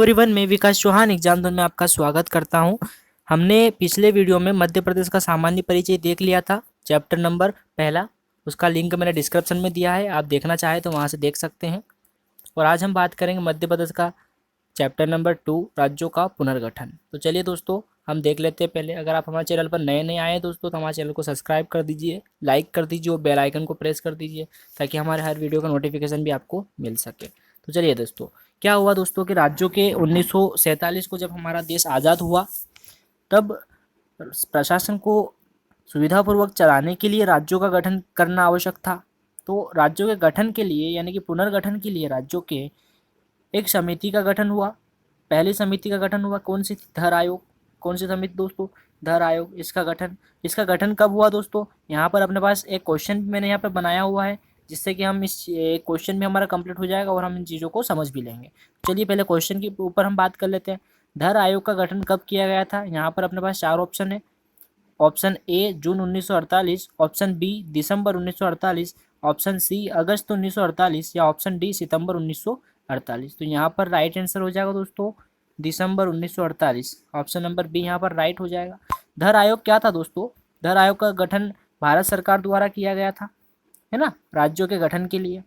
Everyone, मैं विकास Chauhan exam zone में आपका स्वागत करता हूं। हमने पिछले वीडियो में मध्य प्रदेश का सामान्य परिचय देख लिया था, चैप्टर नंबर पहला। उसका लिंक मैंने डिस्क्रिप्शन में दिया है, आप देखना चाहें तो वहां से देख सकते हैं। और आज हम बात करेंगे मध्य प्रदेश का चैप्टर नंबर 2, राज्यों का पुनर्गठन। तो चलिए दोस्तों, हम देख लेते हैं। पहले अगर आप हमारे चैनल पर नए नए आए हैं दोस्तों, तो हमारे चैनल को सब्सक्राइब कर दीजिए, लाइक कर दीजिए और बेल आइकन को प्रेस कर दीजिए, ताकि हमारे हर वीडियो का नोटिफिकेशन भी आपको मिल सके। तो चलिए दोस्तों, क्या हुआ दोस्तों कि राज्यों के 1947 को जब हमारा देश आज़ाद हुआ, तब प्रशासन को सुविधापूर्वक चलाने के लिए राज्यों का गठन करना आवश्यक था। तो राज्यों के गठन के लिए, यानी कि पुनर्गठन के लिए, राज्यों के एक समिति का गठन हुआ। पहली समिति का गठन हुआ कौन सी थी? धर आयोग। कौन सी समिति दोस्तों? धर आयोग। इसका गठन कब हुआ दोस्तों? यहाँ पर अपने पास एक क्वेश्चन मैंने यहाँ पर बनाया हुआ है, जिससे कि हम इस क्वेश्चन में हमारा कंप्लीट हो जाएगा और हम इन चीज़ों को समझ भी लेंगे। चलिए पहले क्वेश्चन के ऊपर हम बात कर लेते हैं। धर आयोग का गठन कब किया गया था? यहाँ पर अपने पास 4 ऑप्शन है। ऑप्शन ए जून 1948, ऑप्शन बी दिसंबर 1948, ऑप्शन सी अगस्त 1948 या ऑप्शन डी सितंबर 1948। तो यहाँ पर राइट आंसर हो जाएगा दोस्तों दिसंबर 1948। ऑप्शन नंबर बी यहाँ पर राइट हो जाएगा। धर आयोग क्या था दोस्तों? धर आयोग का गठन भारत सरकार द्वारा किया गया था, है ना, राज्यों के गठन के लिए।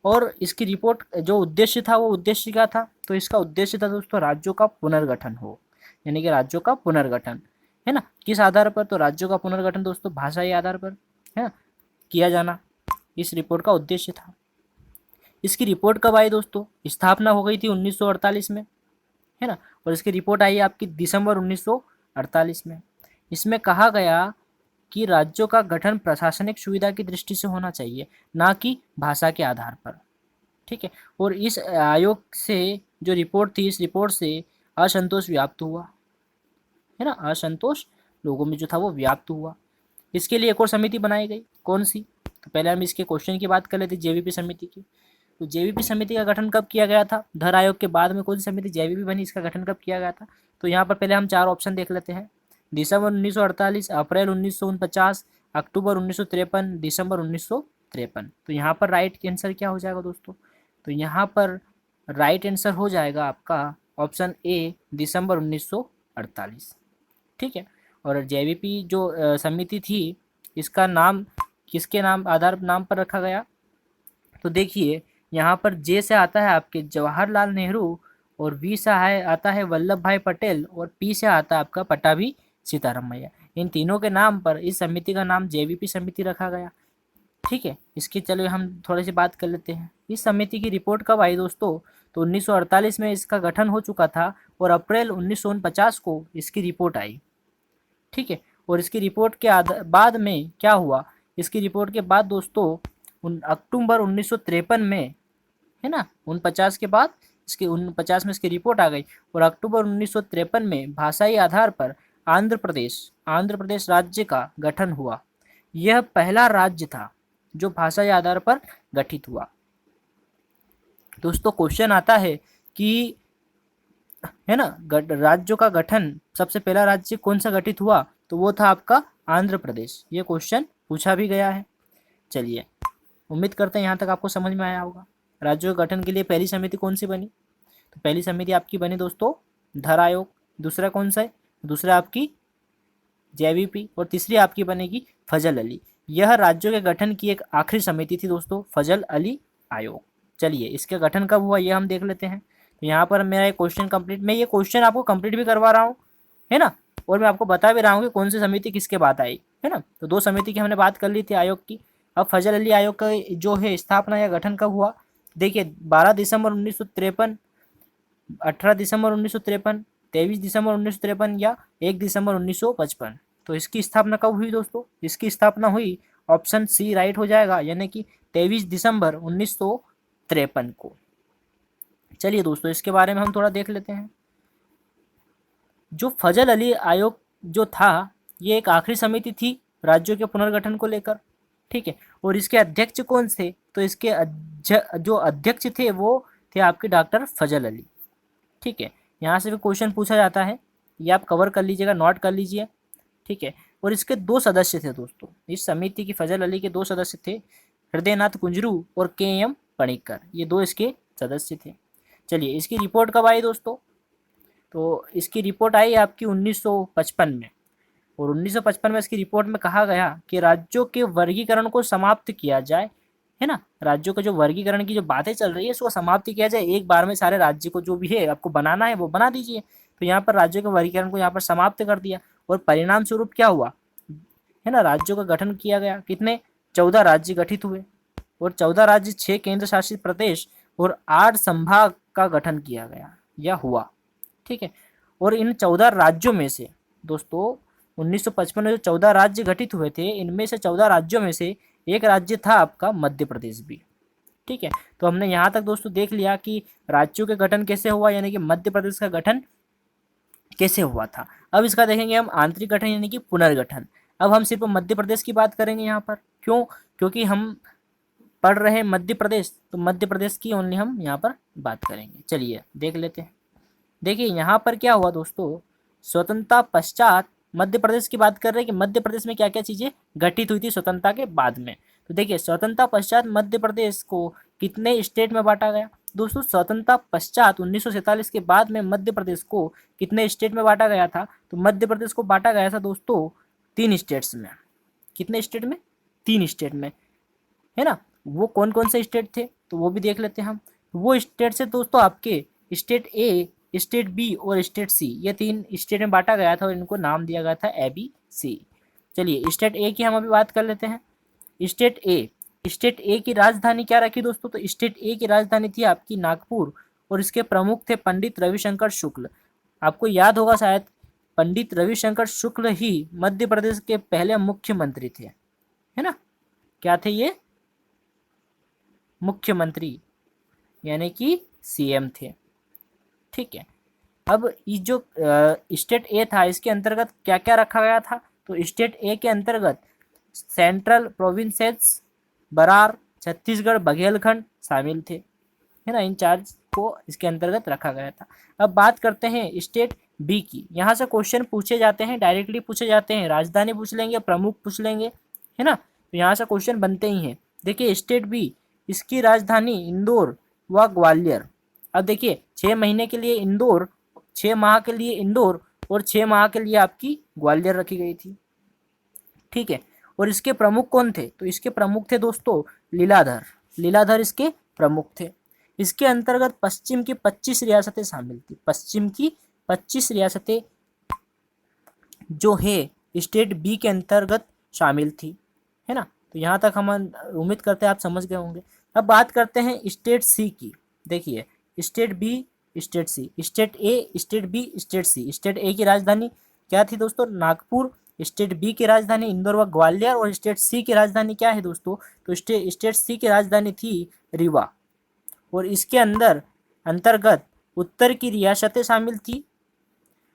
और इसकी रिपोर्ट जो उद्देश्य था, वो उद्देश्य क्या था? तो इसका उद्देश्य था दोस्तों राज्यों का पुनर्गठन हो, यानी कि राज्यों का पुनर्गठन, है ना। किस आधार पर? तो राज्यों का पुनर्गठन दोस्तों भाषाई आधार पर, है ना, किया जाना इस रिपोर्ट का उद्देश्य था। इसकी रिपोर्ट कब आई दोस्तों? स्थापना हो गई थी 1948 में, है ना, और इसकी रिपोर्ट आई आपकी दिसंबर 1948 में। इसमें कहा गया कि राज्यों का गठन प्रशासनिक सुविधा की दृष्टि से होना चाहिए, ना कि भाषा के आधार पर। ठीक है। और इस आयोग से जो रिपोर्ट थी, इस रिपोर्ट से असंतोष व्याप्त हुआ, है ना, असंतोष लोगों में जो था वो व्याप्त हुआ। इसके लिए एक और समिति बनाई गई। कौन सी? तो पहले हम इसके क्वेश्चन की बात कर लेते, जेवीपी समिति की। तो जेवीपी समिति का गठन कब किया गया था? धर आयोग के बाद में कौन सी समिति जेवीपी बनी, इसका गठन कब किया गया था? तो यहाँ पर पहले हम 4 ऑप्शन देख लेते हैं। दिसंबर 1948, अप्रैल 1949, अक्टूबर 1953, दिसंबर 1953। तो यहाँ पर राइट आंसर क्या हो जाएगा दोस्तों? तो यहाँ पर राइट आंसर हो जाएगा आपका ऑप्शन ए दिसंबर 1948। ठीक है। और जेवीपी जो समिति थी, इसका नाम किसके नाम पर रखा गया? तो देखिए, यहाँ पर जे से आता है आपके जवाहरलाल नेहरू, और वी से आता है वल्लभ भाई पटेल, और पी से आता है आपका पट्टाभी सीतारामैया। इन तीनों के नाम पर इस समिति का नाम जेवीपी समिति रखा गया। ठीक है। इसकी चलो हम थोड़ी सी बात कर लेते हैं। इस समिति की रिपोर्ट कब आई दोस्तों? तो 1948 में इसका गठन हो चुका था, और अप्रैल 1949 को इसकी रिपोर्ट आई। ठीक है। और इसकी रिपोर्ट के बाद में क्या हुआ? इसकी रिपोर्ट के बाद दोस्तों अक्टूबर 1953 में, है ना, 49 के बाद इसके 49 में इसकी रिपोर्ट आ गई, और अक्टूबर 1953 में भाषाई आधार पर आंध्र प्रदेश राज्य का गठन हुआ। यह पहला राज्य था जो भाषाई आधार पर गठित हुआ। दोस्तों क्वेश्चन आता है कि, है ना, राज्यों का गठन, सबसे पहला राज्य कौन सा गठित हुआ? तो वो था आपका आंध्र प्रदेश। ये क्वेश्चन पूछा भी गया है। चलिए, उम्मीद करते हैं यहाँ तक आपको समझ में आया होगा। राज्यों के गठन के लिए पहली समिति कौन सी बनी? तो पहली समिति आपकी बनी दोस्तों धर आयोग। दूसरा कौन सा है? दूसरा आपकी जेवीपी, और तीसरी आपकी बनेगी फजल अली। यह राज्यों के गठन की एक आखिरी समिति थी दोस्तों, फजल अली आयोग। चलिए, इसका गठन कब हुआ ये हम देख लेते हैं। तो यहाँ पर मेरा ये क्वेश्चन कंप्लीट, मैं ये क्वेश्चन आपको कंप्लीट भी करवा रहा हूँ, है ना, और मैं आपको बता भी रहा हूँ कि कौन सी समिति किसके बाद आई, है ना। तो 2 समिति की हमने बात कर ली थी आयोग की। अब फजल अली आयोग का जो है स्थापना या गठन कब हुआ? देखिए, 12 दिसंबर 1953, 18 दिसंबर 1953, 23 दिसंबर 1953 या 1 दिसंबर 1955। तो इसकी स्थापना कब हुई दोस्तों? इसकी स्थापना हुई, ऑप्शन सी राइट हो जाएगा, यानी कि 23 दिसंबर 1953 को। चलिए दोस्तों, इसके बारे में हम थोड़ा देख लेते हैं। जो फजल अली आयोग जो था, ये एक आखिरी समिति थी राज्यों के पुनर्गठन को लेकर। ठीक है। और इसके अध्यक्ष कौन थे? तो इसके जो अध्यक्ष थे वो थे आपके डॉक्टर फजल अली। ठीक है। यहाँ से भी क्वेश्चन पूछा जाता है, ये आप कवर कर लीजिएगा, नोट कर लीजिए। ठीक है। और इसके 2 सदस्य थे दोस्तों, इस समिति की फजल अली के 2 सदस्य थे, हृदयनाथ कुंजरू और के एम पणिक्कर। ये 2 इसके सदस्य थे। चलिए इसकी रिपोर्ट कब आई दोस्तों? तो इसकी रिपोर्ट आई आपकी 1955 में, और 1955 में इसकी रिपोर्ट में कहा गया कि राज्यों के वर्गीकरण को समाप्त किया जाए, है ना। राज्यों का जो वर्गीकरण की जो बातें चल रही है इसको समाप्त किया जाए, एक बार में सारे राज्य को जो भी है आपको बनाना है वो बना दीजिए। तो यहाँ पर राज्यों के वर्गीकरण को यहाँ पर समाप्त कर दिया, और परिणाम स्वरूप क्या हुआ, है ना, राज्यों का गठन किया गया। कितने? 14 राज्य गठित हुए, और 14 राज्य, 6 केंद्र शासित प्रदेश और 8 संभाग का गठन किया गया या हुआ। ठीक है, और इन 14 राज्यों में से दोस्तों 1955 में जो 14 राज्य गठित हुए थे, इनमें से 14 राज्यों में से एक राज्य था आपका मध्य प्रदेश भी। ठीक है, तो हमने यहाँ तक दोस्तों देख लिया कि राज्यों के गठन कैसे हुआ, यानी कि मध्य प्रदेश का गठन कैसे हुआ था। अब इसका देखेंगे हम आंतरिक गठन यानी कि पुनर्गठन। अब हम सिर्फ मध्य प्रदेश की बात करेंगे यहाँ पर, क्यों? क्योंकि हम पढ़ रहे हैं मध्य प्रदेश, तो मध्य प्रदेश की ओनली हम यहाँ पर बात करेंगे। चलिए देख लेते हैं। देखिए यहाँ पर क्या हुआ दोस्तों, स्वतंत्रता पश्चात मध्य प्रदेश की बात कर रहे हैं कि मध्य प्रदेश में क्या क्या चीजें घटित हुई थी स्वतंत्रता के बाद में। तो देखिए स्वतंत्रता पश्चात मध्य प्रदेश को कितने स्टेट में बांटा गया दोस्तों? स्वतंत्रता पश्चात 1947 के बाद में मध्य प्रदेश को कितने स्टेट में बांटा गया था? तो मध्य प्रदेश को बांटा गया था दोस्तों 3 स्टेट्स में। कितने स्टेट में? 3 स्टेट में, है ना। वो कौन कौन से स्टेट थे तो वो भी देख लेते हैं हम। वो स्टेट से दोस्तों आपके स्टेट ए, स्टेट बी और स्टेट सी, ये 3 स्टेट में बांटा गया था, और इनको नाम दिया गया था ए बी सी। चलिए स्टेट ए की हम अभी बात कर लेते हैं। स्टेट ए, स्टेट ए की राजधानी क्या रखी दोस्तों? तो स्टेट ए की राजधानी थी आपकी नागपुर, और इसके प्रमुख थे पंडित रविशंकर शुक्ल। आपको याद होगा शायद, पंडित रविशंकर शुक्ल ही मध्य प्रदेश के पहले मुख्यमंत्री थे, है ना। क्या थे ये? मुख्यमंत्री, यानी कि सीएम थे। ठीक है, अब ये जो स्टेट ए था इसके अंतर्गत क्या क्या रखा गया था? तो स्टेट ए के अंतर्गत सेंट्रल प्रोविंसेस, बरार, छत्तीसगढ़, बघेलखंड शामिल थे, है ना। इन चार्ज को इसके अंतर्गत रखा गया था। अब बात करते हैं स्टेट बी की। यहाँ से क्वेश्चन पूछे जाते हैं, डायरेक्टली पूछे जाते हैं, राजधानी पूछ लेंगे, प्रमुख पूछ लेंगे, है ना। तो यहाँ से क्वेश्चन बनते ही हैं। देखिए स्टेट बी, इसकी राजधानी इंदौर व ग्वालियर। अब देखिए 6 महीने के लिए इंदौर, 6 माह के लिए इंदौर, और 6 माह के लिए आपकी ग्वालियर रखी गई थी। ठीक है, और इसके प्रमुख कौन थे? तो इसके प्रमुख थे दोस्तों लीलाधर। लीलाधर इसके प्रमुख थे। इसके अंतर्गत पश्चिम की 25 रियासतें शामिल थी। पश्चिम की 25 रियासतें जो है स्टेट बी के अंतर्गत शामिल थी, है ना। तो यहाँ तक हम उम्मीद करते हैं आप समझ गए होंगे। अब बात करते हैं स्टेट सी की। देखिए state B, state C, state A, state B, state C. State A की राजधानी क्या थी दोस्तों? नागपुर। स्टेट बी की राजधानी इंदौर व ग्वालियर, और स्टेट सी की राजधानी क्या है दोस्तों? तो स्टेट सी की राजधानी थी रीवा, और इसके अंतर्गत उत्तर की रियासतें शामिल थी,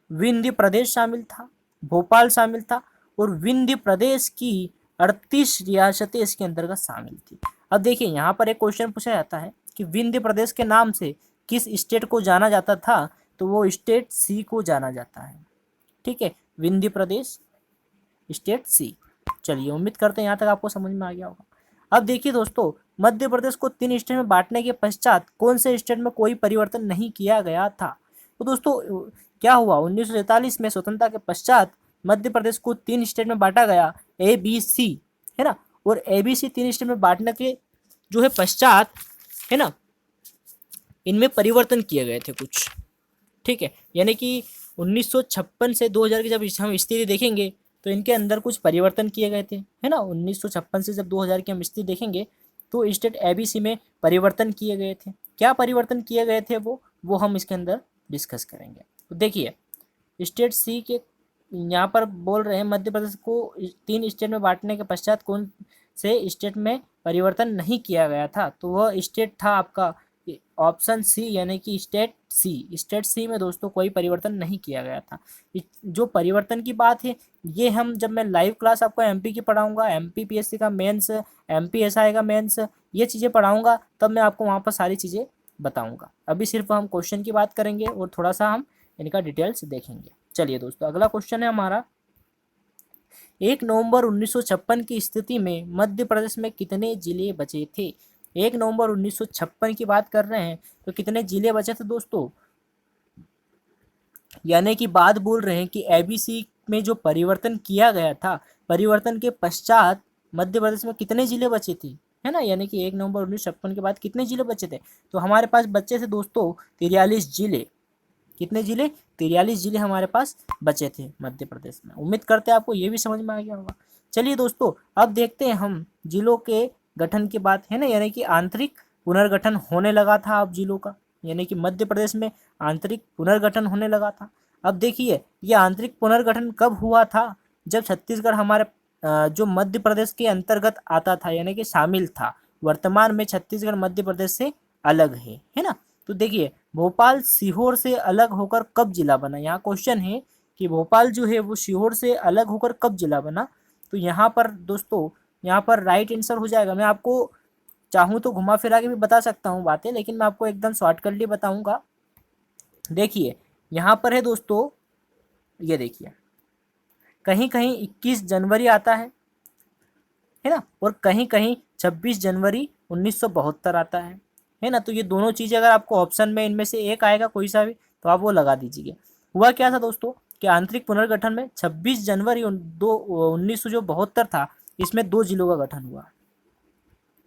विंध्य प्रदेश शामिल था, भोपाल शामिल था, और विंध्य प्रदेश की 38 रियासतें इसके अंतर्गत शामिल थी। अब देखिए यहाँ पर एक क्वेश्चन पूछा जाता है कि विंध्य प्रदेश के नाम से किस स्टेट को जाना जाता था? तो वो स्टेट सी को जाना जाता है। ठीक है, विंध्य प्रदेश, स्टेट सी। चलिए उम्मीद करते हैं यहाँ तक आपको समझ में आ गया होगा। अब देखिए दोस्तों, मध्य प्रदेश को 3 स्टेट में बांटने के पश्चात कौन से स्टेट में कोई परिवर्तन नहीं किया गया था? तो दोस्तों क्या हुआ, 1947 में स्वतंत्रता के पश्चात मध्य प्रदेश को 3 स्टेट में बांटा गया, ए बी सी, है ना। और ए बी सी 3 स्टेट में बांटने के जो है पश्चात, है ना, इनमें परिवर्तन किए गए थे कुछ। ठीक है, यानी कि 1956 से 2000 की जब हम स्थिति देखेंगे तो इनके अंदर कुछ परिवर्तन किए गए थे, है ना। 1956 से जब 2000 की हम स्थिति देखेंगे तो स्टेट एबीसी में परिवर्तन किए गए थे। क्या परिवर्तन किए गए थे वो हम इसके अंदर डिस्कस करेंगे। तो देखिए स्टेट सी के यहाँ पर बोल रहे हैं मध्य प्रदेश को 3 स्टेट में बांटने के पश्चात कौन से स्टेट में परिवर्तन नहीं किया गया था? तो वह स्टेट था आपका ऑप्शन सी, यानी कि स्टेट सी। स्टेट सी में दोस्तों कोई परिवर्तन नहीं किया गया था। जो परिवर्तन की बात है ये हम जब मैं लाइव क्लास आपको एमपी की पढ़ाऊंगा, एमपी पीएससी का मेंस, एमपी एसआई का मेंस, ये चीज़ें पढ़ाऊंगा, तब मैं आपको वहाँ पर सारी चीज़ें बताऊंगा। अभी सिर्फ हम क्वेश्चन की बात करेंगे और थोड़ा सा हम इनका डिटेल्स देखेंगे। चलिए दोस्तों अगला क्वेश्चन है हमारा, 1 नवंबर 1956 की स्थिति में मध्य प्रदेश में कितने जिले बचे थे? 1 नवंबर 1956 की बात कर रहे हैं तो कितने जिले बचे थे दोस्तों? यानी कि बात बोल रहे हैं कि एबीसी में जो परिवर्तन किया गया था, परिवर्तन के पश्चात मध्य प्रदेश में कितने जिले बचे थे, है ना? यानी कि 1 नवंबर 1956 के बाद कितने जिले बचे थे? तो हमारे पास बचे थे दोस्तों 43 जिले। कितने जिले? 43 जिले हमारे पास बचे थे मध्य प्रदेश में। उम्मीद करते हैं आपको ये भी समझ में आ गया होगा। चलिए दोस्तों, अब देखते हैं हम जिलों के गठन की बात, है ना? यानी कि आंतरिक पुनर्गठन होने लगा था अब जिलों का, यानी कि मध्य प्रदेश में आंतरिक पुनर्गठन होने लगा था। अब देखिए, ये आंतरिक पुनर्गठन कब हुआ था? जब छत्तीसगढ़ हमारे जो मध्य प्रदेश के अंतर्गत आता था, यानी कि शामिल था। वर्तमान में छत्तीसगढ़ मध्य प्रदेश से अलग है ना? तो देखिए, भोपाल सीहोर से अलग होकर कब जिला बना? यहाँ क्वेश्चन है कि भोपाल जो है वो सीहोर से अलग होकर कब जिला बना? तो यहाँ पर दोस्तों, यहाँ पर राइट आंसर हो जाएगा। मैं आपको चाहूँ तो घुमा फिरा के भी बता सकता हूँ बातें, लेकिन मैं आपको एकदम शॉर्टकटली बताऊंगा। देखिए, यहाँ पर है दोस्तों, ये देखिए, कहीं कहीं 21 जनवरी आता है ना? और कहीं कहीं 26 जनवरी 1972 आता है ना? तो ये दोनों चीज़ें अगर आपको ऑप्शन में इनमें से एक आएगा कोई सा भी, तो आप वो लगा दीजिए। हुआ क्या था दोस्तों कि आंतरिक पुनर्गठन में 26 जनवरी 1972 था, इसमें 2 जिलों का गठन हुआ।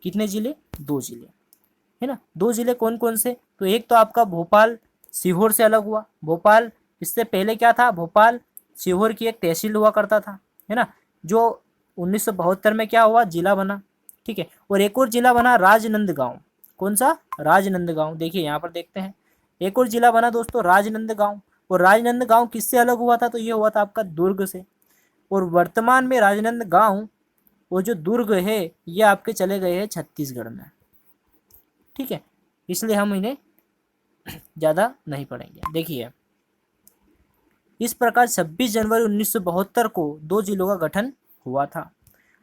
कितने जिले? 2 जिले, है ना? 2 जिले कौन कौन से? तो एक तो आपका भोपाल सीहोर से अलग हुआ। भोपाल, इससे पहले क्या था? भोपाल सीहोर की एक तहसील हुआ करता था, है ना? जो 1972 में क्या हुआ? जिला बना, ठीक है। और एक और जिला बना राजनंदगांव। कौन सा? राजनंदगांव। देखिए यहाँ पर देखते हैं, एक और जिला बना दोस्तों राजनंदगांव। और राजनंदगांव किससे अलग हुआ था? तो ये हुआ था आपका दुर्ग से। और वर्तमान में राजनंदगांव, वो जो दुर्ग है, ये आपके चले गए हैं छत्तीसगढ़ में, ठीक है। इसलिए हम इन्हें ज़्यादा नहीं पढ़ेंगे। देखिए, इस प्रकार 26 जनवरी 1972 को 2 जिलों का गठन हुआ था।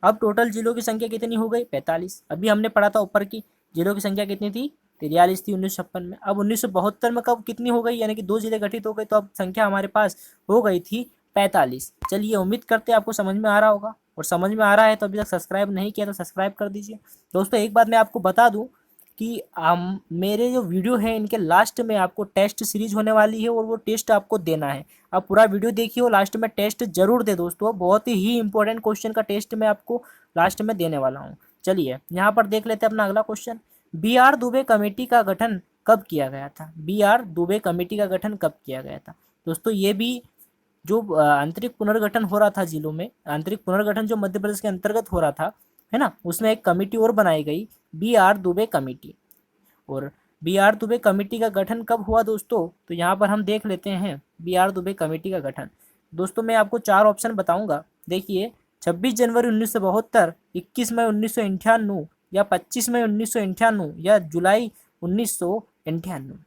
अब टोटल जिलों की संख्या कितनी हो गई? 45। अभी हमने पढ़ा था ऊपर की जिलों की संख्या कितनी थी? 43 थी 1956 में। अब 1972 में कब कितनी हो गई? यानी कि 2 जिले गठित हो गए, तो अब संख्या हमारे पास हो गई थी 45। चलिए, उम्मीद करते हैं आपको समझ में आ रहा होगा, और समझ में आ रहा है तो अभी तक सब्सक्राइब नहीं किया तो सब्सक्राइब कर दीजिए। दोस्तों, एक बात मैं आपको बता दूं कि मेरे जो वीडियो है इनके लास्ट में आपको टेस्ट सीरीज होने वाली है, और वो टेस्ट आपको देना है। आप पूरा वीडियो देखिए और लास्ट में टेस्ट जरूर दे दोस्तों। बहुत ही इंपॉर्टेंट क्वेश्चन का टेस्ट मैं आपको लास्ट में देने वाला हूँ। चलिए, यहाँ पर देख लेते हैं अपना अगला question. B R Dubey committee का गठन कब किया गया था? बी आर दुबे कमेटी का गठन कब किया गया था? दोस्तों, ये भी जो आंतरिक पुनर्गठन हो रहा था जिलों में, आंतरिक पुनर्गठन जो मध्य प्रदेश के अंतर्गत हो रहा था, है ना, उसमें एक कमेटी और बनाई गई, बी आर दुबे कमेटी। और बी आर दुबे कमेटी का गठन कब हुआ दोस्तों? तो यहाँ पर हम देख लेते हैं बी आर दुबे कमेटी का गठन। दोस्तों, मैं आपको 4 ऑप्शन बताऊंगा। देखिए, 26 जनवरी 1972, 21 मई 1998, या 25 मई 1998, या जुलाई 1998।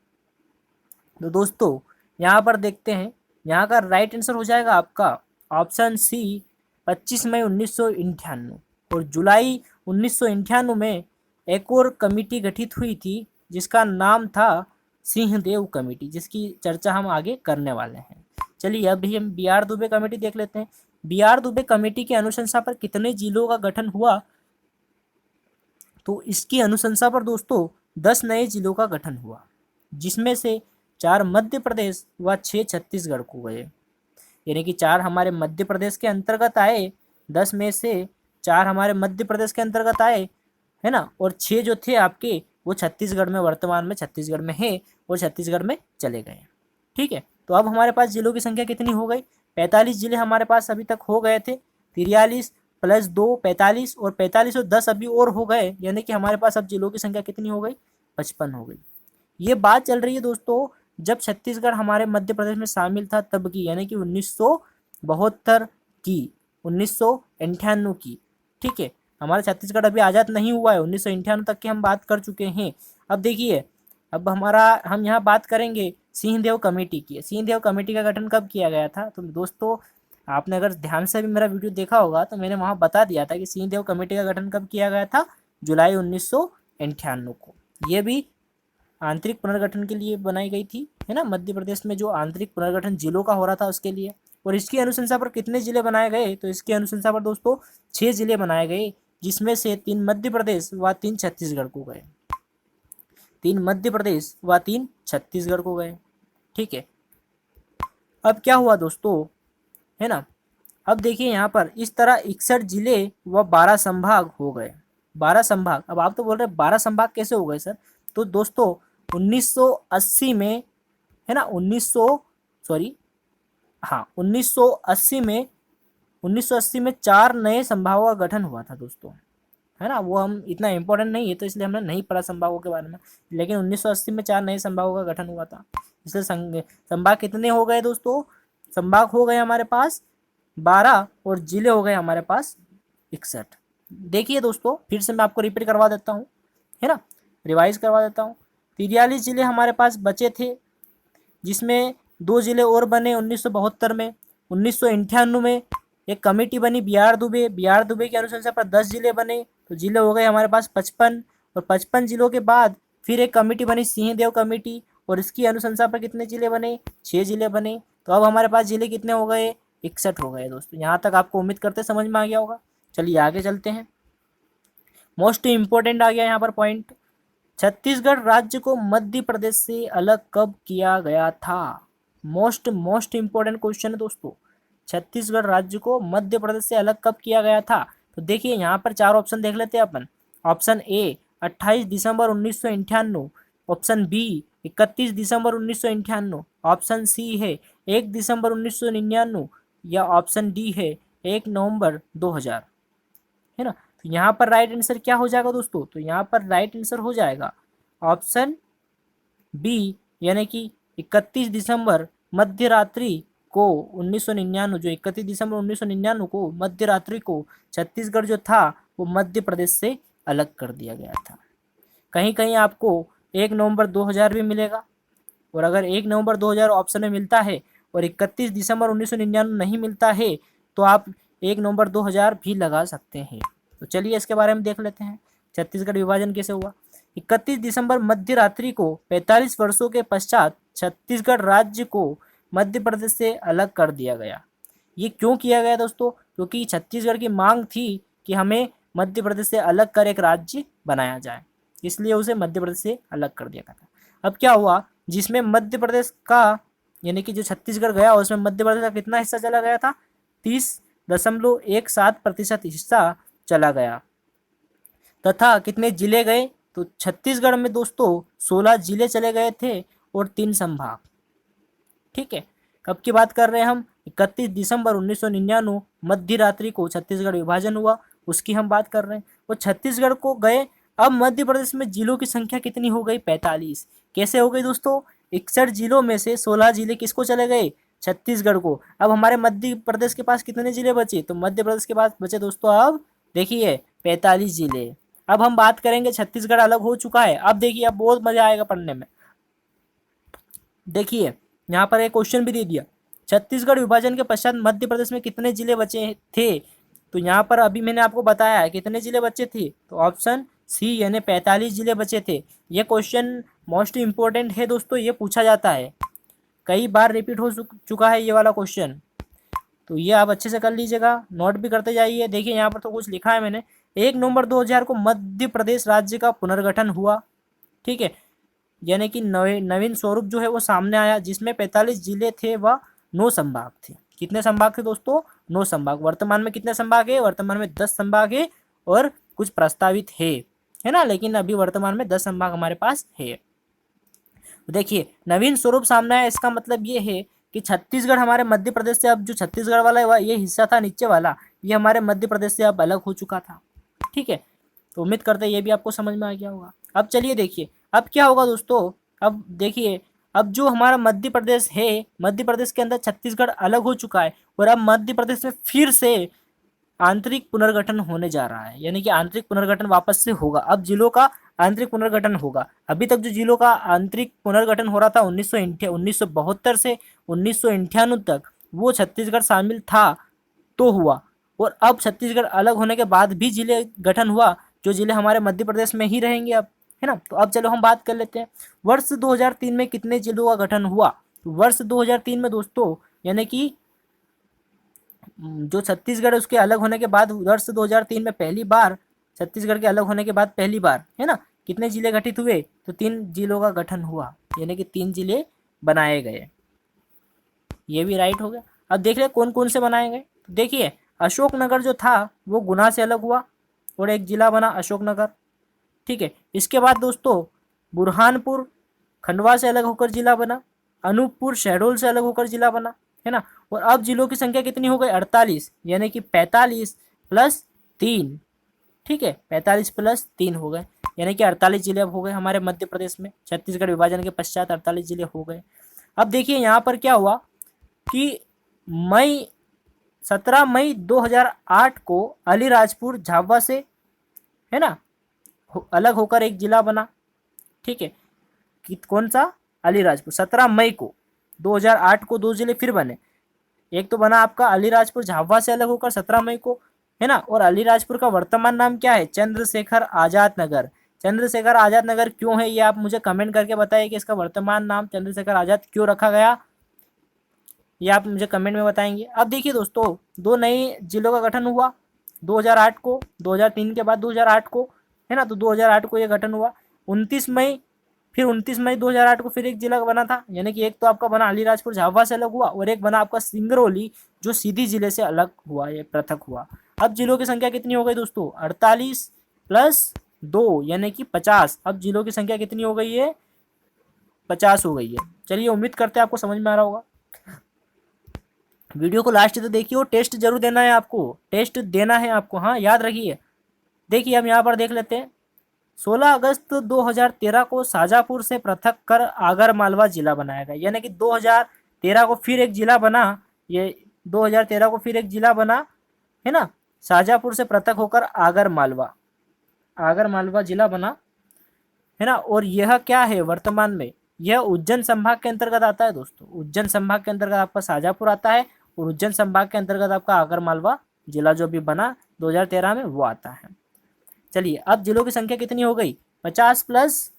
तो दोस्तों, यहाँ पर देखते हैं, यहाँ का राइट आंसर हो जाएगा आपका ऑप्शन सी, 25 मई 1998। और जुलाई 1998 में एक और कमेटी गठित हुई थी जिसका नाम था सिंहदेव कमेटी, जिसकी चर्चा हम आगे करने वाले हैं। चलिए, अभी हम बी आर दुबे कमेटी देख लेते हैं। बी आर दुबे कमेटी की अनुशंसा पर कितने जिलों का गठन हुआ? तो इसकी अनुशंसा पर दोस्तों 10 नए जिलों का गठन हुआ, जिसमें से 4 मध्य प्रदेश व 6 छत्तीसगढ़ को गए। यानी कि 4 हमारे मध्य प्रदेश के अंतर्गत आए, 10 में से 4 हमारे मध्य प्रदेश के अंतर्गत आए, है ना, और 6 जो थे आपके वो छत्तीसगढ़ में, वर्तमान में छत्तीसगढ़ में है, और छत्तीसगढ़ में चले गए, ठीक है। तो अब हमारे पास जिलों की संख्या कितनी हो गई? 45 जिले हमारे पास अभी तक हो गए थे। 43 प्लस 2 45, और 45 और 10 अभी और हो गए, यानी कि हमारे पास अब जिलों की संख्या कितनी हो गई? 55 हो गई। ये बात चल रही है दोस्तों जब छत्तीसगढ़ हमारे मध्य प्रदेश में शामिल था तब की, यानी कि 1972 की, 1998 की, ठीक है। हमारा छत्तीसगढ़ अभी आज़ाद नहीं हुआ है, 1998 तक की हम बात कर चुके हैं। अब देखिए, अब हम यहाँ बात करेंगे सिंहदेव कमेटी की। सिंहदेव कमेटी का गठन कब किया गया था? तो दोस्तों, आपने अगर ध्यान से भी मेरा वीडियो देखा होगा तो मैंने वहाँ बता दिया था कि सिंहदेव कमेटी का गठन कब किया गया था? जुलाई 1998 को। ये भी आंतरिक पुनर्गठन के लिए बनाई गई थी, है ना, मध्य प्रदेश में जो आंतरिक पुनर्गठन जिलों का हो रहा था उसके लिए। और इसकी अनुशंसा पर कितने जिले बनाए गए? तो इसकी अनुशंसा पर दोस्तों 6 जिले बनाए गए, जिसमें से 3 मध्य प्रदेश व 3 छत्तीसगढ़ को गए। 3 मध्य प्रदेश व 3 छत्तीसगढ़ को गए। ठीक है, अब क्या हुआ दोस्तों, है ना। अब देखिए यहाँ पर इस तरह 61 जिले व 12 संभाग हो गए। 12 संभाग, अब आप तो बोल रहे 12 संभाग कैसे हो गए सर। तो दोस्तों 1980 में, है ना, 1980 में 4 नए संभागों का गठन हुआ था दोस्तों, है ना। वो हम इतना इम्पोर्टेंट नहीं है तो इसलिए हमने नहीं पढ़ा संभागों के बारे में, लेकिन 1980 में 4 नए संभागों का गठन हुआ था। इसलिए संभाग कितने हो गए दोस्तों, संभाग हो गए हमारे पास 12 और जिले हो गए हमारे पास 61। देखिए दोस्तों फिर से मैं आपको रिपीट करवा देता हूँ, है ना, रिवाइज करवा देता हूँ। 43 जिले हमारे पास बचे थे, जिसमें 2 जिले और बने 1972 में। 1998 में एक कमेटी बनी बिहार दुबे की अनुशंसा पर 10 जिले बने, तो जिले हो गए हमारे पास 55। और 55 जिलों के बाद फिर एक कमेटी बनी सिंहदेव कमेटी, और इसकी अनुशंसा पर कितने जिले बने, 6 जिले बने। तो अब हमारे पास जिले कितने हो गए, 61 हो गए दोस्तों। यहाँ तक आपको उम्मीद करते समझ में आ गया होगा। चलिए आगे चलते हैं। मोस्ट इंपॉर्टेंट आ गया यहाँ पर पॉइंट, छत्तीसगढ़ राज्य को मध्य प्रदेश से अलग कब किया गया था। मोस्ट इंपॉर्टेंट क्वेश्चन है दोस्तों, छत्तीसगढ़ राज्य को मध्य प्रदेश से अलग कब किया गया था। तो देखिए यहाँ पर 4 ऑप्शन देख लेते हैं अपन। ऑप्शन ए 28 दिसंबर 1998, ऑप्शन बी 31 दिसंबर 1998, ऑप्शन सी है 1 दिसंबर 1999, या ऑप्शन डी है 1 नवंबर 2000, है ना। तो यहाँ पर राइट आंसर क्या हो जाएगा दोस्तों, तो यहाँ पर राइट आंसर हो जाएगा ऑप्शन बी, यानी कि 31 दिसंबर मध्य रात्रि को 1999, जो 31 दिसंबर 1999 को मध्य रात्रि को छत्तीसगढ़ जो था वो मध्य प्रदेश से अलग कर दिया गया था। कहीं कहीं आपको 1 नवंबर 2000 भी मिलेगा, और अगर 1 नवंबर 2000 ऑप्शन में मिलता है और 31 दिसंबर 1999 नहीं मिलता है तो आप 1 नवंबर 2000 भी लगा सकते हैं। तो चलिए इसके बारे में देख लेते हैं, छत्तीसगढ़ विभाजन कैसे हुआ। 31 दिसंबर मध्य रात्रि को 45 वर्षों के पश्चात छत्तीसगढ़ राज्य को मध्य प्रदेश से अलग कर दिया गया। ये क्यों किया गया दोस्तों, क्योंकि छत्तीसगढ़ की मांग थी कि हमें मध्य प्रदेश से अलग कर एक राज्य बनाया जाए, इसलिए उसे मध्य प्रदेश से अलग कर दिया गया था। अब क्या हुआ, जिसमें मध्य प्रदेश का, यानी कि जो छत्तीसगढ़ गया उसमें मध्य प्रदेश का कितना हिस्सा चला गया था, 30.17% हिस्सा चला गया। तथा कितने जिले गए, तो छत्तीसगढ़ में दोस्तों 16 जिले चले गए थे और 3 संभाग। ठीक है, कब की बात कर रहे हैं हम, 31 दिसंबर 1999 मध्य रात्रि को छत्तीसगढ़ विभाजन हुआ, उसकी हम बात कर रहे हैं। वो छत्तीसगढ़ को गए। अब मध्य प्रदेश में जिलों की संख्या कितनी हो गई, 45। कैसे हो गई दोस्तों, 61 जिलों में से 16 जिले किसको चले गए, छत्तीसगढ़ को। अब हमारे मध्य प्रदेश के पास कितने जिले बचे, तो मध्य प्रदेश के पास बचे दोस्तों अब देखिए 45 जिले। अब हम बात करेंगे छत्तीसगढ़ अलग हो चुका है। अब देखिए अब बहुत मजा आएगा पढ़ने में। देखिए यहाँ पर एक क्वेश्चन भी दे दिया, छत्तीसगढ़ विभाजन के पश्चात मध्य प्रदेश में कितने जिले बचे थे। तो यहाँ पर अभी मैंने आपको बताया है कितने जिले बचे थे, तो ऑप्शन सी यानी 45 जिले बचे थे। ये क्वेश्चन मोस्ट इंपॉर्टेंट है दोस्तों, ये पूछा जाता है, कई बार रिपीट हो चुका है ये वाला क्वेश्चन। तो ये आप अच्छे से कर लीजिएगा, नोट भी करते जाइए। देखिए यहाँ पर तो कुछ लिखा है मैंने, 1 नवंबर 2000 को मध्य प्रदेश राज्य का पुनर्गठन हुआ। ठीक है, यानी कि नवीन स्वरूप जो है वो सामने आया, जिसमें 45 जिले थे व 9 संभाग थे। कितने संभाग थे दोस्तों, 9 संभाग। वर्तमान में कितने संभाग है, वर्तमान में 10 संभाग है और कुछ प्रस्तावित है ना, लेकिन अभी वर्तमान में 10 संभाग हमारे पास है। देखिए नवीन स्वरूप सामने आया, इसका मतलब ये है कि छत्तीसगढ़ हमारे मध्य प्रदेश से, अब जो छत्तीसगढ़ वाला है ये हिस्सा था नीचे वाला, ये हमारे मध्य प्रदेश से अब अलग हो चुका था। ठीक है, तो उम्मीद करते हैं ये भी आपको समझ में आ गया होगा। अब चलिए देखिए अब क्या होगा दोस्तों, अब देखिए अब जो हमारा मध्य प्रदेश है, मध्य प्रदेश के अंदर छत्तीसगढ़ अलग हो चुका है और अब मध्य प्रदेश में फिर से आंतरिक पुनर्गठन होने जा रहा है, यानी कि आंतरिक पुनर्गठन वापस से होगा। अब जिलों का आंतरिक पुनर्गठन होगा। अभी तक जो जिलों का आंतरिक पुनर्गठन हो रहा था 1972 से 1998 तक, वो छत्तीसगढ़ शामिल था तो हुआ, और अब छत्तीसगढ़ अलग होने के बाद भी जिले गठन हुआ, जो जिले हमारे मध्य प्रदेश में ही रहेंगे अब, है ना। तो अब चलो हम बात कर लेते हैं, वर्ष 2003 में कितने जिलों का गठन हुआ। तो वर्ष 2003 में दोस्तों, यानी कि जो छत्तीसगढ़ है उसके अलग होने के बाद वर्ष 2003 में पहली बार छत्तीसगढ़ के अलग होने के बाद पहली बार, है ना। कितने जिले गठित हुए, तो 3 जिलों का गठन हुआ, यानी कि 3 जिले बनाए गए। ये भी राइट हो गया। अब देख ले कौन कौन से बनाए गए। तो देखिए अशोकनगर जो था वो गुना से अलग हुआ और एक जिला बना अशोकनगर, ठीक है। इसके बाद दोस्तों बुरहानपुर खंडवा से अलग होकर जिला बना, अनूपपुर शहडोल से अलग होकर जिला बना, है ना। और अब जिलों की संख्या कितनी हो गई, 48, यानी कि 45 प्लस 3, ठीक है, 45 प्लस 3 हो गए, यानी कि 48 जिले अब हो गए हमारे मध्य प्रदेश में। छत्तीसगढ़ विभाजन के पश्चात 48 जिले हो गए। अब देखिए यहाँ पर क्या हुआ कि 17 मई 2008 को अलीराजपुर झाबुआ से, है ना, अलग होकर एक जिला बना, ठीक है। कौन सा, अलीराजपुर। 17 मई को 2008 को 2 जिले फिर बने। एक तो बना आपका अलीराजपुर झाबुआ से अलग होकर 17 मई को, है ना। और अलीराजपुर का वर्तमान नाम क्या है, चंद्रशेखर आजाद नगर। चंद्रशेखर आजाद नगर क्यों है, ये आप मुझे कमेंट करके बताइए कि इसका वर्तमान नाम चंद्रशेखर आजाद क्यों रखा गया, ये आप मुझे कमेंट में बताएंगे। अब देखिए दोस्तों 2 नए जिलों का गठन हुआ 2008 को, 2003 के बाद 2008 को, है ना। तो 2008 को ये गठन हुआ। 29 मई, फिर 29 मई 2008 को फिर एक जिला बना था, यानी कि एक तो आपका बना अलीराजपुर झाबुआ से अलग हुआ और एक बना आपका सिंगरौली जो सीधी जिले से अलग हुआ, ये पृथक हुआ। अब जिलों की संख्या कितनी हो गई दोस्तों, 48 प्लस 2 यानी कि 50। अब जिलों की संख्या कितनी हो गई है, 50 हो गई है। चलिए उम्मीद करते हैं आपको समझ में आ रहा होगा। वीडियो को लास्ट तक देखिए और टेस्ट जरूर देना है आपको, टेस्ट देना है आपको, हाँ याद रखिए। देखिए हम यहाँ पर देख लेते हैं। 16 अगस्त 2013 को शाजापुर से पृथक कर आगर मालवा जिला बनाया गया, यानी कि 2013 को फिर एक जिला बना, ये 2013 को फिर एक जिला बना, है ना। शाजापुर से पृथक होकर आगर मालवा जिला बना, है ना। और यह क्या है वर्तमान में, यह उज्जैन संभाग के अंतर्गत आता है दोस्तों। उज्जैन संभाग के अंतर्गत आपका शाजापुर आता है और उज्जैन संभाग के अंतर्गत आपका आगर मालवा जिला जो भी बना 2013 में वो आता है। चलिए अब जिलों की संख्या कितनी हो गई, 50 प्लस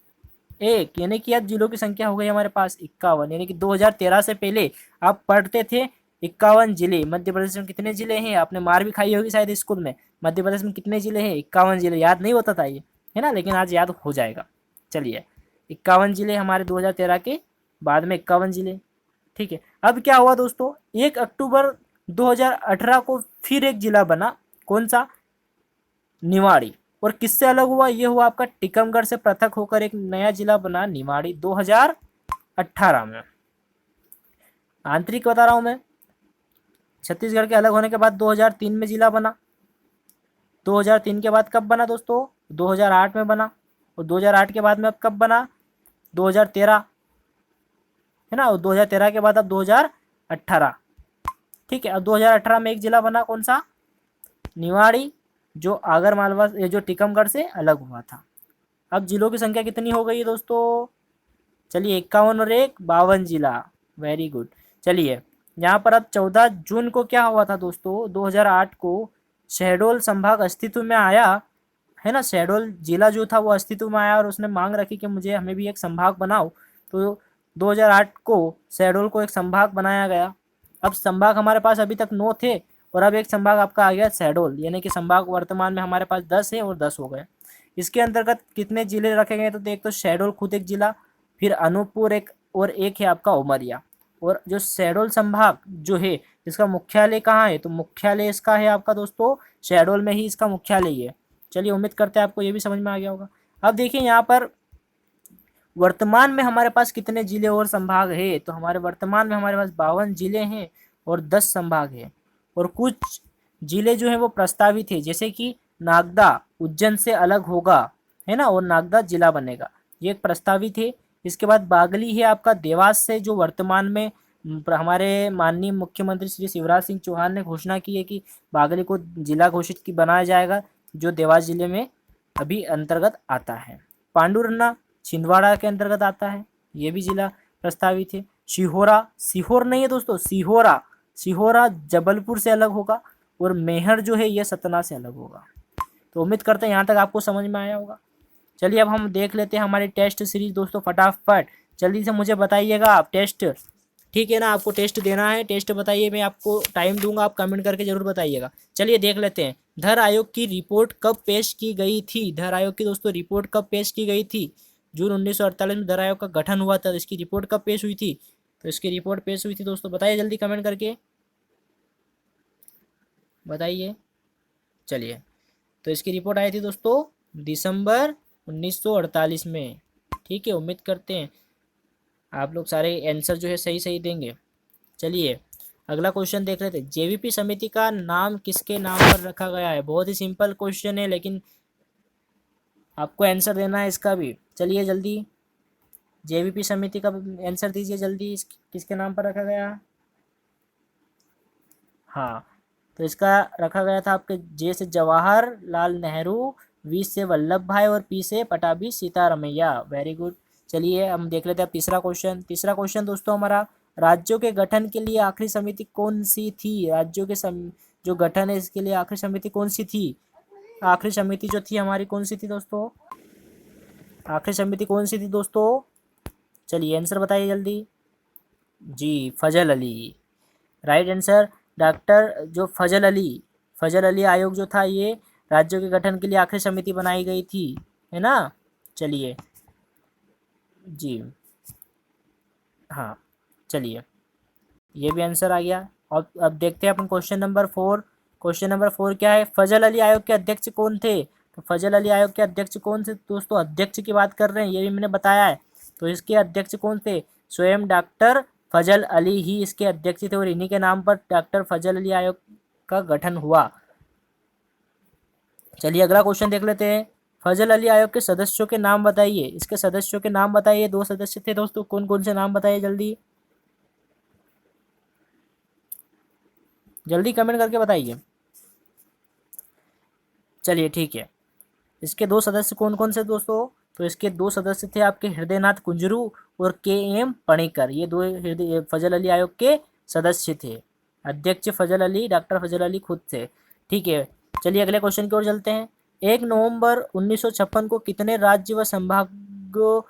1, यानी कि अब जिलों की संख्या हो गई हमारे पास 51, यानी कि 2013 से पहले आप पढ़ते थे 51 जिले। मध्य प्रदेश में कितने जिले हैं, आपने मार भी खाई होगी शायद स्कूल में, मध्य प्रदेश में कितने जिले हैं, 51 जिले। याद नहीं होता था ये, है ना, लेकिन आज याद हो जाएगा। चलिए 51 जिले हमारे 2013 के बाद में 51 जिले, ठीक है। अब क्या हुआ दोस्तों, 1 अक्टूबर 2018 को फिर एक जिला बना, कौन सा, निवाड़ी। और किससे अलग हुआ, ये हुआ आपका टीकमगढ़ से पृथक होकर एक नया जिला बना निवाड़ी 2018 में। आंतरिक बता रहा हूं मैं। छत्तीसगढ़ के अलग होने के बाद 2003 में जिला बना। 2003 के बाद कब बना दोस्तों, 2008 में बना। और 2008 के बाद में अब कब बना, 2013, है ना। और 2013 के बाद अब 2018, ठीक है। अब 2018 में एक जिला बना, कौन सा, निवाड़ी, जो आगर मालवा, जो टीकमगढ़ से अलग हुआ था। अब जिलों की संख्या कितनी हो गई है दोस्तों, चलिए 51 और 1 52 जिला, वेरी गुड। चलिए यहाँ पर अब 14 जून को क्या हुआ था दोस्तों, 2008 को शहडोल संभाग अस्तित्व में आया, है ना। शहडोल जिला जो था वो अस्तित्व में आया और उसने मांग रखी कि मुझे, हमें भी एक संभाग बनाओ। तो 2008 को शहडोल को एक संभाग बनाया गया। अब संभाग हमारे पास अभी तक 9 थे और अब एक संभाग आपका आ गया शहडोल, यानी कि संभाग वर्तमान में हमारे पास 10 है और 10 हो गए। इसके अंतर्गत कितने जिले रखे गए, तो एक तो शहडोल खुद एक जिला, फिर अनूपपुर एक, और एक है आपका उमरिया। और जो शहडोल संभाग जो है इसका मुख्यालय कहाँ है, तो मुख्यालय इसका है आपका दोस्तों शहडोल में ही इसका मुख्यालय है। चलिए उम्मीद करते हैं आपको ये भी समझ में आ गया होगा। अब देखिए यहाँ पर वर्तमान में हमारे पास कितने जिले और संभाग है, तो हमारे वर्तमान में हमारे पास 52 जिले हैं और 10 संभाग है। और कुछ जिले जो हैं वो प्रस्तावित है, जैसे कि नागदा उज्जैन से अलग होगा, है ना, और नागदा जिला बनेगा, ये एक प्रस्तावित है। इसके बाद बागली है आपका देवास से, जो वर्तमान में हमारे माननीय मुख्यमंत्री श्री शिवराज सिंह चौहान ने घोषणा की है कि बागली को जिला घोषित की बनाया जाएगा, जो देवास जिले में अभी अंतर्गत आता है। पांडुरन्ना छिंदवाड़ा के अंतर्गत आता है, ये भी जिला प्रस्तावित है। सिहोरा, सीहोर नहीं है दोस्तों, सिहोरा जबलपुर से अलग होगा और मैहर जो है ये सतना से अलग होगा। तो उम्मीद करते हैं यहाँ तक आपको समझ में आया होगा। चलिए अब हम देख लेते हैं हमारी टेस्ट सीरीज दोस्तों, फटाफट जल्दी से मुझे बताइएगा आप टेस्ट, ठीक है ना, आपको टेस्ट देना है। टेस्ट बताइए, मैं आपको टाइम दूंगा, आप कमेंट करके जरूर बताइएगा। चलिए देख लेते हैं धर आयोग की रिपोर्ट कब पेश की गई थी? धर आयोग की दोस्तों रिपोर्ट कब पेश की गई थी? जून 1948 में धर आयोग का गठन हुआ था। इसकी रिपोर्ट कब पेश हुई थी? तो इसकी रिपोर्ट पेश हुई थी दोस्तों, बताइए जल्दी कमेंट करके बताइए। चलिए, तो इसकी रिपोर्ट आई थी दोस्तों दिसंबर 1948 में। ठीक है, उम्मीद करते हैं आप लोग सारे आंसर जो है सही सही देंगे। चलिए अगला क्वेश्चन देख लेते हैं। जेवीपी समिति का नाम किसके नाम पर रखा गया है? बहुत ही सिंपल क्वेश्चन है, लेकिन आपको आंसर देना है इसका भी। चलिए जल्दी, जेवीपी समिति का आंसर दीजिए जल्दी, किसके नाम पर रखा गया? हाँ, तो इसका रखा गया था आपके जे से जवाहरलाल नेहरू, वी से वल्लभ भाई और पी से पटाभी सीतारमैया। Very good. चलिए हम देख लेते हैं तीसरा क्वेश्चन। तीसरा क्वेश्चन दोस्तों हमारा, राज्यों के गठन के लिए आखिरी समिति कौन सी थी? राज्यों के जो गठन है इसके लिए आखिरी समिति कौन सी थी? आखिरी समिति जो थी हमारी कौन सी थी दोस्तों? आखिरी समिति कौन सी थी दोस्तों? चलिए आंसर बताइए जल्दी। जी, फजल अली, राइट आंसर। डॉक्टर जो फजल अली आयोग जो था ये राज्यों के गठन के लिए आखिरी समिति बनाई गई थी, है ना। चलिए जी, हाँ चलिए ये भी आंसर आ गया। अब देखते हैं अपन क्वेश्चन नंबर 4। क्वेश्चन नंबर 4 क्या है? फजल अली आयोग के अध्यक्ष कौन थे? तो फजल अली आयोग के अध्यक्ष कौन थे दोस्तों? अध्यक्ष की बात कर रहे हैं, ये भी मैंने बताया है। तो इसके अध्यक्ष कौन थे? स्वयं डॉक्टर फजल अली ही इसके अध्यक्ष थे, और इन्हीं के नाम पर डॉक्टर फजल अली आयोग का गठन हुआ। चलिए अगला क्वेश्चन देख लेते हैं। फजल अली आयोग के सदस्यों के नाम बताइए। इसके सदस्यों के नाम बताइए। 2 सदस्य थे दोस्तों, कौन कौन से नाम बताइए जल्दी जल्दी कमेंट करके बताइए। चलिए ठीक है, इसके 2 सदस्य कौन कौन से दोस्तों? तो इसके 2 सदस्य थे आपके हृदयनाथ कुंजरू और के एम पणिकर। ये 2 हृदय फजल अली आयोग के सदस्य थे। अध्यक्ष फजल अली, डॉक्टर फजल अली खुद थे। ठीक है, चलिए अगले क्वेश्चन की ओर चलते हैं। 1 नवंबर 1956 को कितने राज्य व संभागों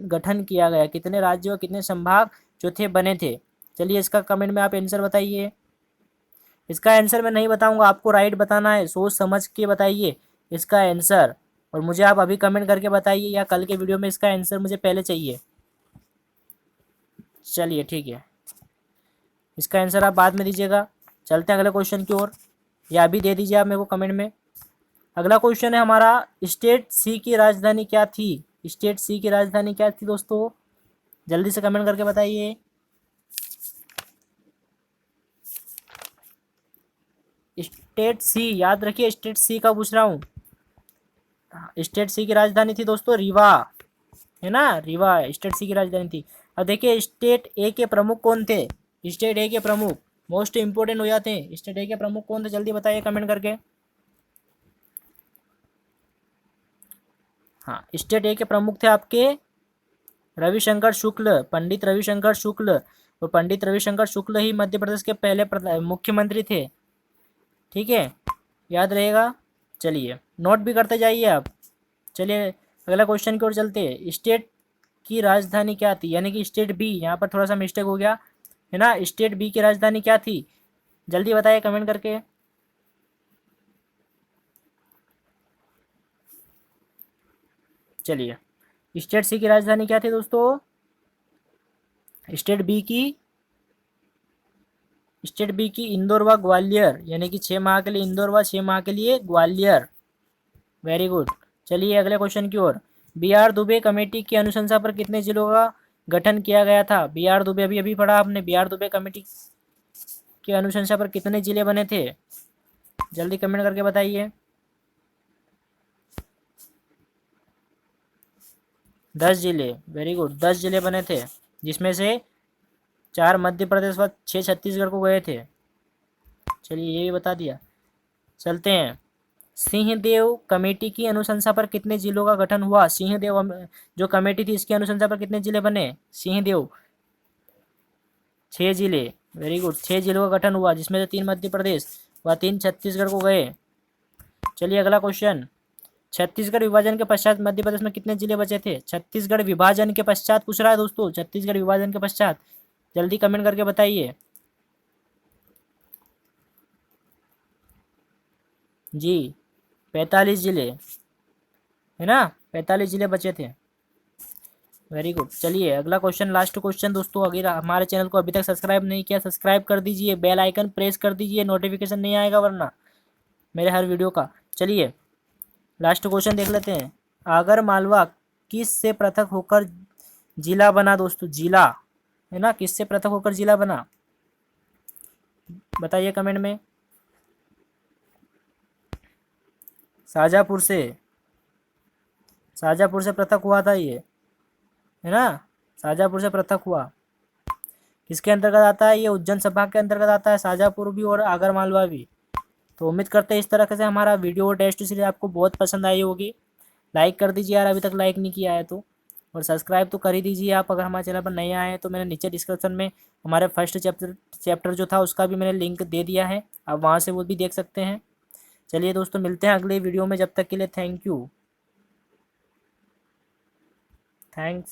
गठन किया गया? कितने राज्य व कितने संभाग जो थे बने थे? चलिए इसका कमेंट में आप आंसर बताइए। इसका आंसर मैं नहीं बताऊंगा, आपको राइट बताना है, सोच समझ के बताइए इसका आंसर। और मुझे आप अभी कमेंट करके बताइए, या कल के वीडियो में इसका आंसर मुझे पहले चाहिए। चलिए ठीक है, इसका आंसर आप बाद में दीजिएगा। चलते हैं अगले क्वेश्चन की ओर, या अभी दे दीजिए आप मेरे को कमेंट में। अगला क्वेश्चन है हमारा, स्टेट सी की राजधानी क्या थी? स्टेट सी की राजधानी क्या थी दोस्तों? जल्दी से कमेंट करके बताइए। स्टेट सी, याद रखिए स्टेट सी का पूछ रहा हूँ। स्टेट सी की राजधानी थी दोस्तों रीवा, है ना। रीवा स्टेट सी की राजधानी थी। अब देखिए स्टेट ए के प्रमुख कौन थे? स्टेट ए के प्रमुख मोस्ट इंपोर्टेंट हो जाते हैं। स्टेट ए के प्रमुख कौन थे जल्दी बताइए कमेंट करके। हाँ, स्टेट ए के प्रमुख थे आपके रविशंकर शुक्ल, पंडित रविशंकर शुक्ल। और पंडित रविशंकर शुक्ल ही मध्य प्रदेश के पहले मुख्यमंत्री थे। ठीक है, याद रहेगा। चलिए नोट भी करते जाइए आप। चलिए अगला क्वेश्चन की ओर चलते हैं। स्टेट की राजधानी क्या थी? यानी कि स्टेट बी, यहाँ पर थोड़ा सा मिस्टेक हो गया है ना। स्टेट बी की राजधानी क्या थी? जल्दी बताइए कमेंट करके। चलिए स्टेट सी की राजधानी क्या थी दोस्तों? स्टेट बी की इंदौर व ग्वालियर, यानी कि 6 माह के लिए इंदौर व 6 माह के लिए ग्वालियर। Very good. चलिए अगले क्वेश्चन की ओर। बी आर दुबे कमेटी की अनुशंसा पर कितने जिलों का गठन किया गया था? बी आर दुबे, अभी अभी पढ़ा आपने, बी आर दुबे कमेटी की अनुशंसा पर कितने जिले बने थे? जल्दी कमेंट करके बताइए। 10 जिले, वेरी गुड, 10 जिले बने थे, जिसमें से 4 मध्य प्रदेश व 6 छत्तीसगढ़ को गए थे। चलिए ये भी बता दिया। चलते हैं, सिंहदेव कमेटी की अनुशंसा पर कितने जिलों का गठन हुआ? सिंहदेव जो कमेटी थी इसकी अनुशंसा पर कितने जिले बने? सिंहदेव 6 जिले, वेरी गुड, 6 जिलों का गठन हुआ, जिसमें से 3 मध्य प्रदेश व 3 छत्तीसगढ़ को गए। चलिए अगला क्वेश्चन। छत्तीसगढ़ विभाजन के पश्चात मध्य प्रदेश में कितने जिले बचे थे? छत्तीसगढ़ विभाजन के पश्चात पूछ रहा है दोस्तों, छत्तीसगढ़ विभाजन के पश्चात। जल्दी कमेंट करके बताइए। जी 45 जिले है ना, 45 जिले बचे थे। Very good. चलिए अगला क्वेश्चन, लास्ट क्वेश्चन दोस्तों। अगर हमारे चैनल को अभी तक सब्सक्राइब नहीं किया, सब्सक्राइब कर दीजिए, बेल आइकन प्रेस कर दीजिए, नोटिफिकेशन नहीं आएगा वरना मेरे हर वीडियो का। चलिए लास्ट क्वेश्चन देख लेते हैं। आगर मालवा किस से पृथक होकर जिला बना दोस्तों? जिला है ना, किससे पृथक होकर जिला बना? बताइए कमेंट में। शाजापुर से, शाजापुर से पृथक हुआ था ये, है ना, शाजापुर से पृथक हुआ। किसके अंतर्गत आता है ये? उज्जैन संभाग के अंतर्गत आता है शाजापुर भी और आगर मालवा भी। तो उम्मीद करते हैं इस तरह से हमारा वीडियो टेस्ट सीरीज आपको बहुत पसंद आई होगी। लाइक कर दीजिए यार, अभी तक लाइक नहीं किया है तो, और सब्सक्राइब तो कर ही दीजिए आप अगर हमारे चैनल पर नए आए हैं तो। मैंने नीचे डिस्क्रिप्शन में हमारे फर्स्ट चैप्टर जो था उसका भी मैंने लिंक दे दिया है, आप वहाँ से वो भी देख सकते हैं। चलिए दोस्तों मिलते हैं अगले वीडियो में, जब तक के लिए थैंक यू, थैंक्स।